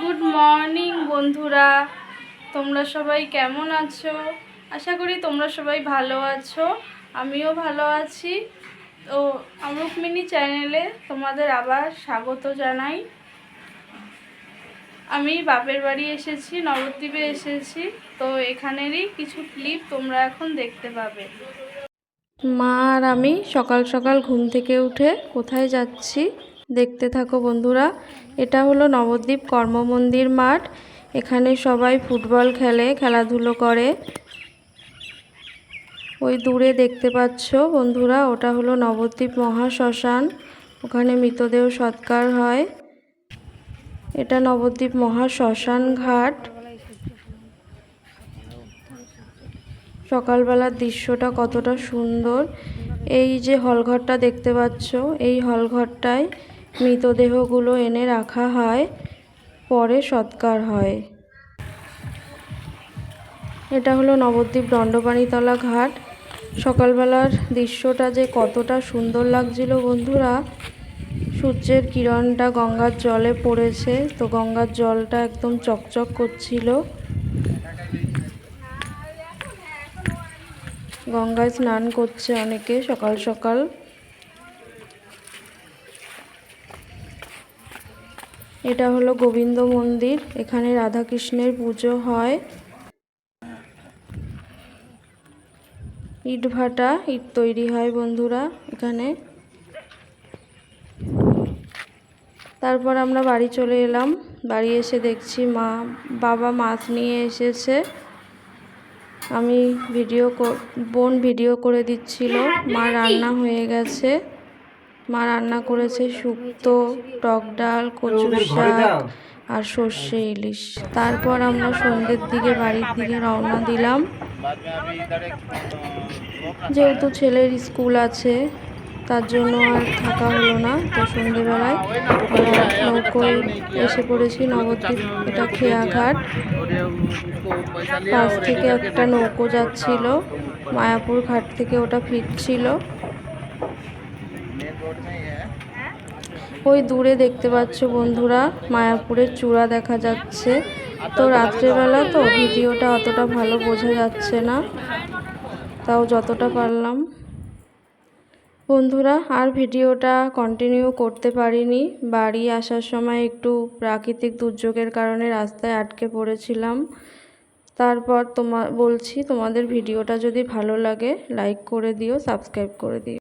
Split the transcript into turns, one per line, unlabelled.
Good morning বন্ধুরা, তোমরা সবাই কেমন আছো? আশা করি তোমরা সবাই ভালো আছো, আমিও ভালো আছি। তো আমরুক মিনি চ্যানেলে তোমাদের আবার স্বাগত জানাই। আমি বাপের বাড়ি এসেছি, নবদ্বীপে এসেছি। তো এখানেরই কিছু ক্লিপ তোমরা এখন দেখতে পাবে। মা আর আমি সকাল সকাল ঘুম থেকে উঠে কোথায় যাচ্ছি দেখতে থাকো বন্ধুরা। এটা হলো নবদ্বীপ কর্মমন্দির মাঠ। এখানে সবাই ফুটবল খেলে, খেলাধুলো করে। ওই দূরে দেখতে পাচ্ছ বন্ধুরা, ওটা হলো নবদ্বীপ মহাশ্মশান। ওখানে মৃতদেহ সৎকার হয়। এটা নবদ্বীপ মহাশ্মশান ঘাট। সকালবেলার দৃশ্যটা কতটা সুন্দর। এই যে হলঘরটা দেখতে পাচ্ছ, এই হলঘরটায় মৃতদেহগুলো এনে রাখা হয়, পরে সৎকার হয়। এটা হলো নবদ্বীপ দণ্ডপাণিতলা ঘাট। সকালবেলার দৃশ্যটা যে কতটা সুন্দর লাগছিল বন্ধুরা। সূর্যের কিরণটা গঙ্গার জলে পড়েছে, তো গঙ্গার জলটা একদম চকচক করছিল। গঙ্গায় স্নান করছে অনেকে সকাল সকাল। এটা হলো গোবিন্দ মন্দির, এখানে রাধাকৃষ্ণের পুজো হয়। ইট ভাটা, ইট তৈরি হয় বন্ধুরা এখানে। তারপর আমরা বাড়ি চলে এলাম। বাড়ি এসে দেখছি বাবা মাছ নিয়ে এসেছে। আমি বোন ভিডিও করে দিচ্ছিল। মা রান্না হয়ে গেছে। মা রান্না করেছে শুক্তো, টক ডাল, কচুর শাক আর সর্ষে ইলিশ। তারপর আমরা সন্ধ্যের দিকে বাড়ির দিকে রওনা দিলাম। যেহেতু ছেলের স্কুল আছে তার জন্য আর থাকা হলো না। তো সন্ধ্যেবেলায় আমরা নৌকোয় এসে পড়েছি নবদ্বীপ। এটা খেয়াঘাট। পাশ থেকে একটা নৌকো যাচ্ছিল, মায়াপুর ঘাট থেকে ওটা ফিরছিল। ওই দূরে দেখতে পাচ্ছ বন্ধুরা, মায়াপুরের চূড়া দেখা যাচ্ছে। তো রাত্রেবেলা তো ভিডিওটা অতটা ভালো বোঝা যাচ্ছে না, তাও যতটা পারলাম। বন্ধুরা আর ভিডিওটা কন্টিনিউ করতে পারিনি। বাড়ি আসার সময় একটু প্রাকৃতিক দুর্যোগের কারণে রাস্তায় আটকে পড়েছিলাম। তারপর বলছি তোমাদের ভিডিওটা যদি ভালো লাগে লাইক করে দিও, সাবস্ক্রাইব করে দিও।